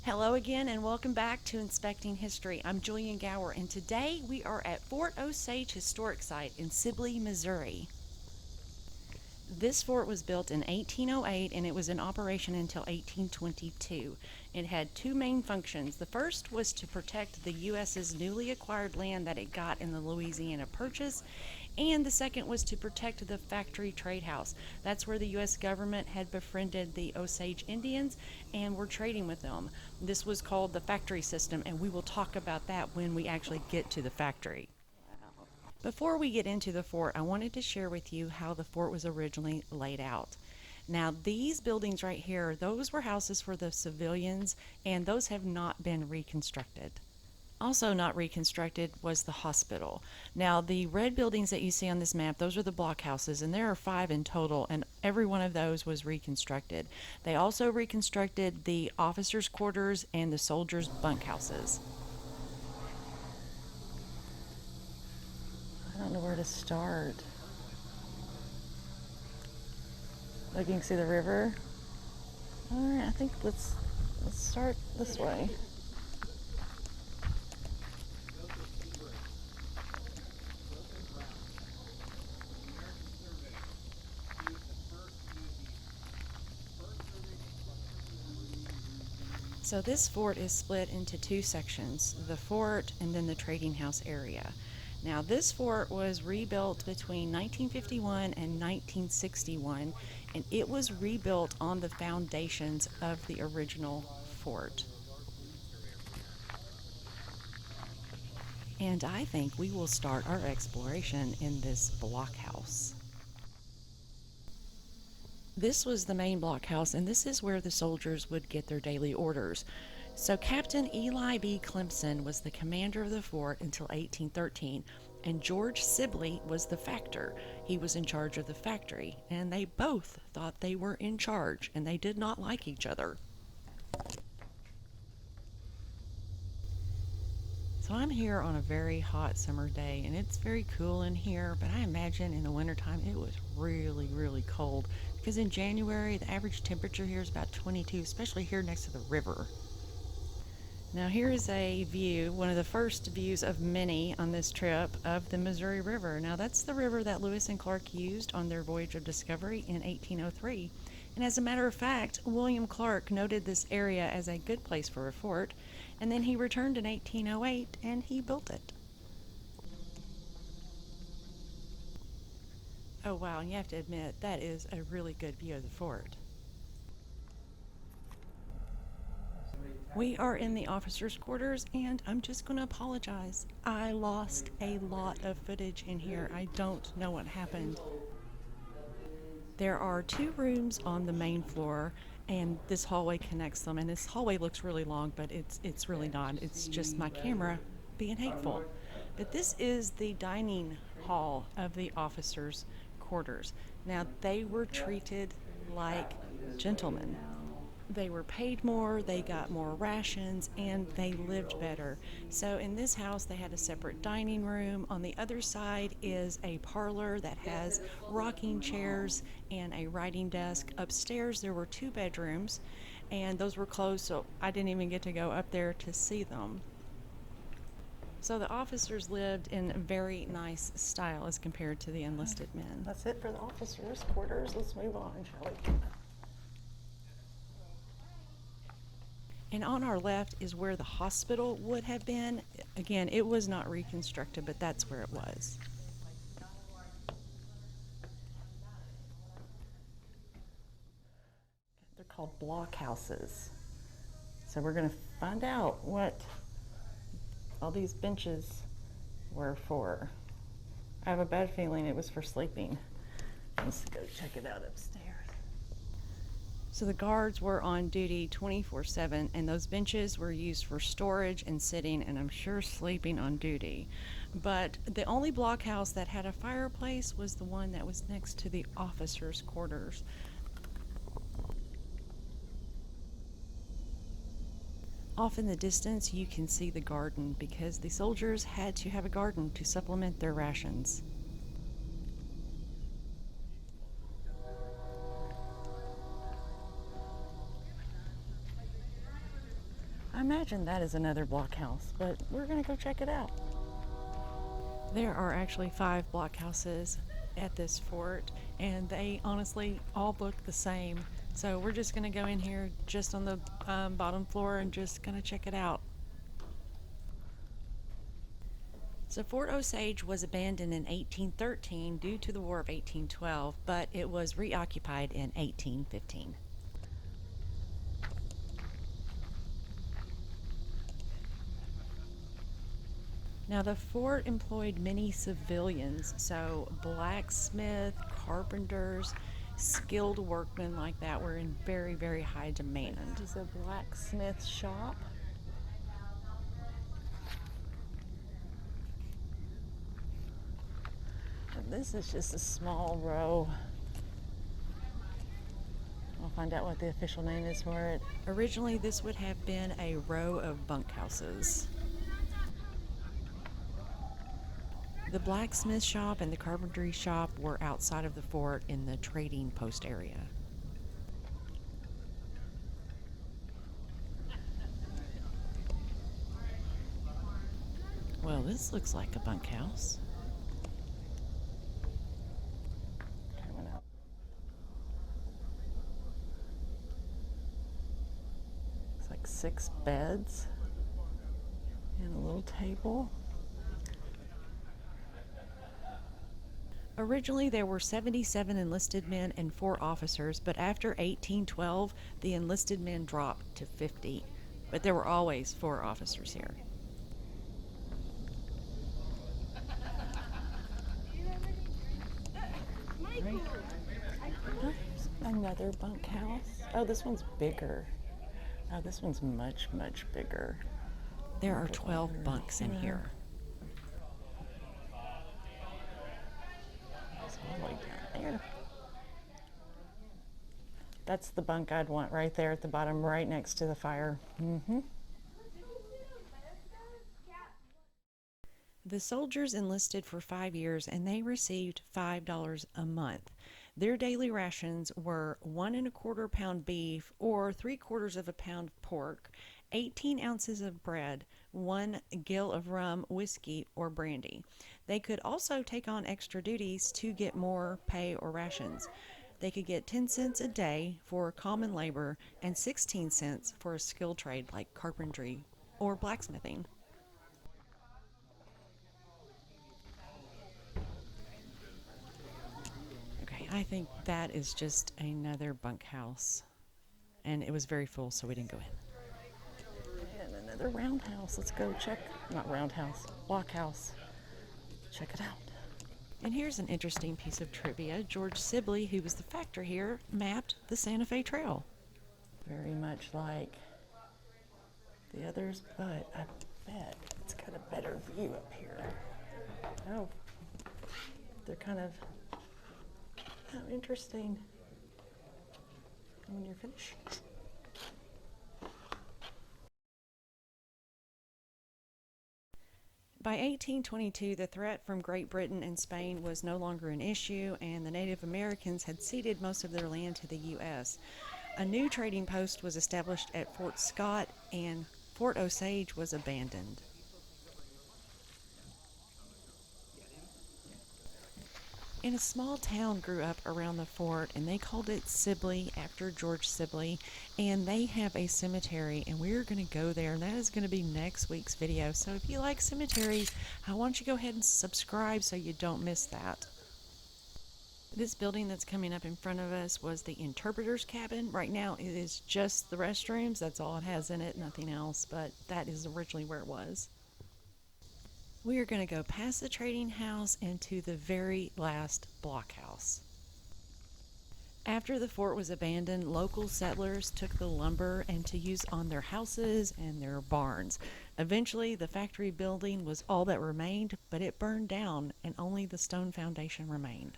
Hello again and welcome back to Inspecting History. I'm Julian Gower and today we are at Fort Osage Historic Site in Sibley, Missouri. This fort was built in 1808 and it was in operation until 1822. It had two main functions. The first was to protect the U.S.'s newly acquired land that it got in the Louisiana Purchase, and the second was to protect the factory trade house. That's where the U.S. government had befriended the Osage Indians and were trading with them. This was called the factory system, and we will talk about that when we actually get to the factory. Before we get into the fort, I wanted to share with you how the fort was originally laid out. Now, these buildings right here, those were houses for the civilians, and those have not been reconstructed. Also not reconstructed was the hospital. Now, the red buildings that you see on this map, those are the block houses, and there are 5 in total, and every one of those was reconstructed. They also reconstructed the officers' quarters and the soldiers' bunk houses. I don't know where to start. Look, you can see the river. All right, I think let's start this way. So this fort is split into 2 sections, the fort and then the trading house area. Now, this fort was rebuilt between 1951 and 1961, and it was rebuilt on the foundations of the original fort. And I think we will start our exploration in this blockhouse. This was the main blockhouse, and this is where the soldiers would get their daily orders. So Captain Eli B. Clemson was the commander of the fort until 1813, and George Sibley was the factor. He was in charge of the factory, and they both thought they were in charge, and they did not like each other. So I'm here on a very hot summer day, and it's very cool in here, but I imagine in the wintertime it was really, really cold, because in January the average temperature here is about 22, especially here next to the river. Now here is a view, one of the first views of many on this trip, of the Missouri River. Now that's the river that Lewis and Clark used on their voyage of discovery in 1803. And as a matter of fact, William Clark noted this area as a good place for a fort, and then he returned in 1808 and he built it. Oh wow, and you have to admit, that is a really good view of the fort. We are in the officers' quarters, and I'm just going to apologize. I lost a lot of footage in here. I don't know what happened. There are 2 rooms on the main floor, and this hallway connects them. And this hallway looks really long, but it's really not. It's just my camera being hateful. But this is the dining hall of the officers' quarters. Now, they were treated like gentlemen. They were paid more, they got more rations, and they lived better. So in this house, they had a separate dining room. On the other side is a parlor that has rocking chairs and a writing desk. Upstairs, there were 2 bedrooms, and those were closed, so I didn't even get to go up there to see them. So the officers lived in very nice style as compared to the enlisted men. That's it for the officers' quarters. Let's move on, shall we? And on our left is where the hospital would have been. Again, it was not reconstructed, but that's where it was. They're called block houses. So we're going to find out what all these benches were for. I have a bad feeling it was for sleeping. Let's go check it out upstairs. So the guards were on duty 24/7, and those benches were used for storage and sitting, and I'm sure sleeping on duty. But the only blockhouse that had a fireplace was the one that was next to the officers' quarters. Off in the distance, you can see the garden because the soldiers had to have a garden to supplement their rations. imagine that is another blockhouse, but we're gonna go check it out. There are actually 5 blockhouses at this fort, and they honestly all look the same. So we're just gonna go in here just on the bottom floor and just gonna check it out. So Fort Osage was abandoned in 1813 due to the War of 1812, but it was reoccupied in 1815. Now, the fort employed many civilians, so blacksmith, carpenters, skilled workmen like that were in very, very high demand. This is a blacksmith shop. And this is just a small row. I'll find out what the official name is for it. Originally, this would have been a row of bunk houses. The blacksmith shop and the carpentry shop were outside of the fort in the trading post area. Well, this looks like a bunkhouse. Coming up. It's like 6 beds and a little table. Originally, there were 77 enlisted men and 4 officers, but after 1812, the enlisted men dropped to 50. But there were always 4 officers here. Another bunkhouse. Oh, this one's bigger. Oh, this one's much, much bigger. There are 12 bunks in here. All the way down there. That's the bunk I'd want right there at the bottom, right next to the fire. The soldiers enlisted for 5 years and they received $5 a month. Their daily rations were 1 1/4 pound beef or 3/4 of a pound pork, 18 ounces of bread, 1 gill of rum, whiskey, or brandy. They could also take on extra duties to get more pay or rations. They could get 10 cents a day for common labor and 16 cents for a skilled trade like carpentry or blacksmithing. Okay, I think that is just another bunkhouse. And it was very full, so we didn't go in. And another roundhouse. Let's go check. Not roundhouse, blockhouse. Check it out. And here's an interesting piece of trivia. George Sibley, who was the factor here, mapped the Santa Fe Trail. Very much like the others, but I bet it's got a better view up here. Oh, they're kind of interesting. When you're finished. By 1822, the threat from Great Britain and Spain was no longer an issue, and the Native Americans had ceded most of their land to the U.S. A new trading post was established at Fort Scott, and Fort Osage was abandoned. And a small town grew up around the fort, and they called it Sibley after George Sibley, and they have a cemetery, and we're going to go there, and that is going to be next week's video. So if you like cemeteries, I want you to go ahead and subscribe so you don't miss that. This building that's coming up in front of us was the interpreter's cabin. Right now it is just the restrooms. That's all it has in it, nothing else, but that is originally where it was. We are going to go past the trading house into the very last blockhouse. After the fort was abandoned, local settlers took the lumber and to use on their houses and their barns. Eventually, the factory building was all that remained, but it burned down and only the stone foundation remained.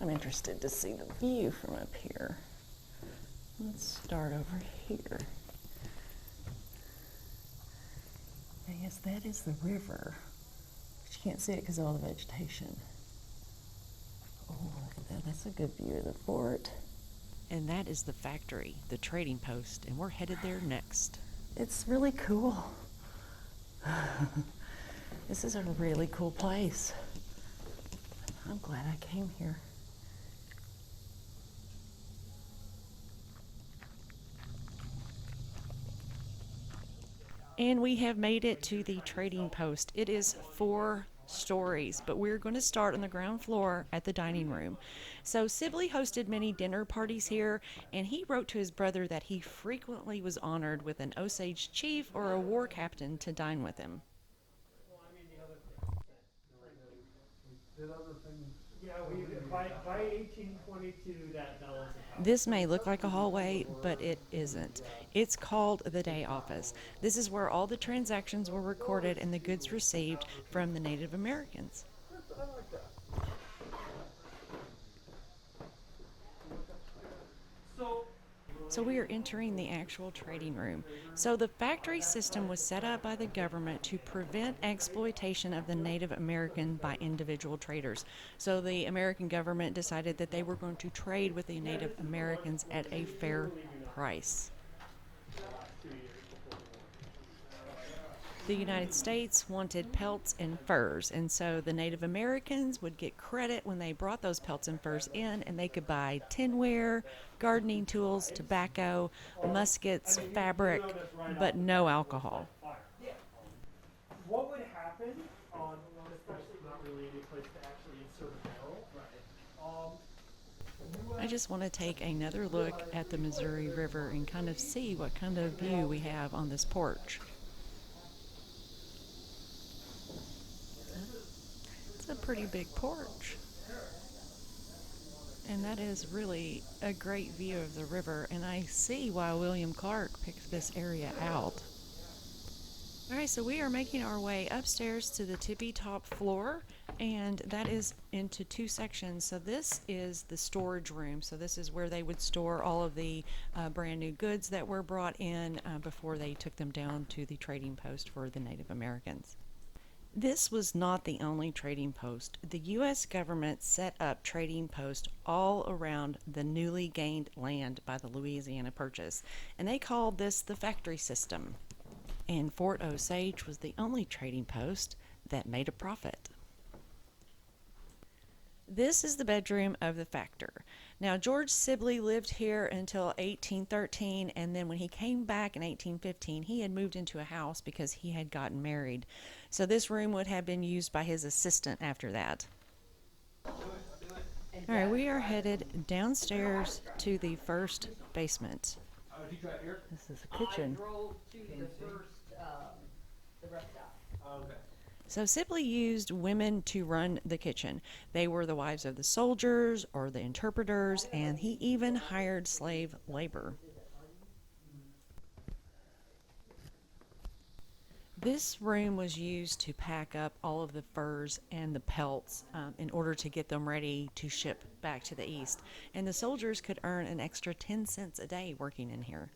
I'm interested to see the view from up here. Let's start over here. Yes, that is the river. But you can't see it because of all the vegetation. Oh, look at that. That's a good view of the fort. And that is the factory, the trading post, and we're headed there next. It's really cool. This is a really cool place. I'm glad I came here. And we have made it to the trading post. It is 4 stories, but we're going to start on the ground floor at the dining room. So Sibley hosted many dinner parties here, and he wrote to his brother that he frequently was honored with an Osage chief or a war captain to dine with him. Yeah, by 1822 that was the house. This may look like a hallway, but it isn't. It's called the day office. This is where all the transactions were recorded and the goods received from the Native Americans. So we are entering the actual trading room. So the factory system was set up by the government to prevent exploitation of the Native American by individual traders. So the American government decided that they were going to trade with the Native Americans at a fair price. The United States wanted pelts and furs, and so the Native Americans would get credit when they brought those pelts and furs in, and they could buy tinware, gardening tools, tobacco, muskets, fabric, but no alcohol. What would happen on, especially not really any place to actually insert a barrel? I just want to take another look at the Missouri River and kind of see what kind of view we have on this porch. It's a pretty big porch. And that is really a great view of the river, and I see why William Clark picked this area out. Alright, so we are making our way upstairs to the tippy top floor, and that is into 2 sections. So this is the storage room. So this is where they would store all of the brand new goods that were brought in before they took them down to the trading post for the Native Americans. This was not the only trading post. The U.S. government set up trading posts all around the newly gained land by the Louisiana Purchase, and they called this the factory system. And Fort Osage was the only trading post that made a profit. This is the bedroom of the factor. Now, George Sibley lived here until 1813, and then when he came back in 1815, he had moved into a house because he had gotten married. So this room would have been used by his assistant after that. All right, we are headed downstairs to the first basement. This is a kitchen. I drove to the rest stop. Okay. So Sibley used women to run the kitchen. They were the wives of the soldiers or the interpreters, and he even hired slave labor. This room was used to pack up all of the furs and the pelts in order to get them ready to ship back to the east. And the soldiers could earn an extra 10 cents a day working in here.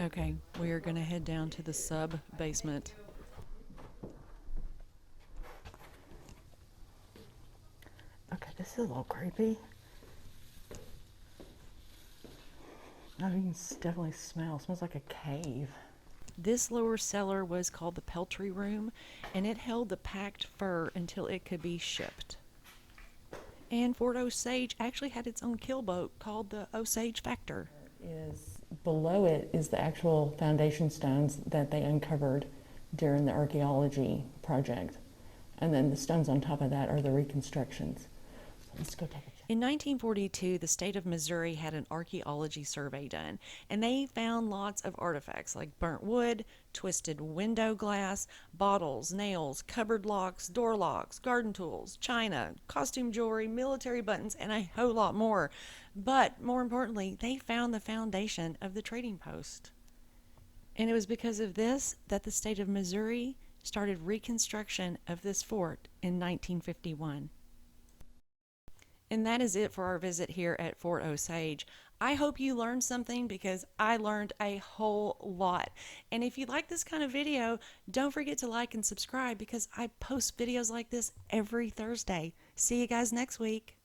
Okay, we are going to head down to the sub basement. Okay, this is a little creepy. Oh, you can definitely smell. It smells like a cave. This lower cellar was called the peltry room, and it held the packed fur until it could be shipped. And Fort Osage actually had its own keelboat called the Osage Factor. Below it is the actual foundation stones that they uncovered during the archaeology project. And then the stones on top of that are the reconstructions. So let's go take a check. In 1942, the state of Missouri had an archaeology survey done, and they found lots of artifacts like burnt wood, twisted window glass, bottles, nails, cupboard locks, door locks, garden tools, china, costume jewelry, military buttons, and a whole lot more. But more importantly, they found the foundation of the trading post. And it was because of this that the state of Missouri started reconstruction of this fort in 1951. And that is it for our visit here at Fort Osage. I hope you learned something because I learned a whole lot. And if you like this kind of video, don't forget to like and subscribe because I post videos like this every Thursday. See you guys next week.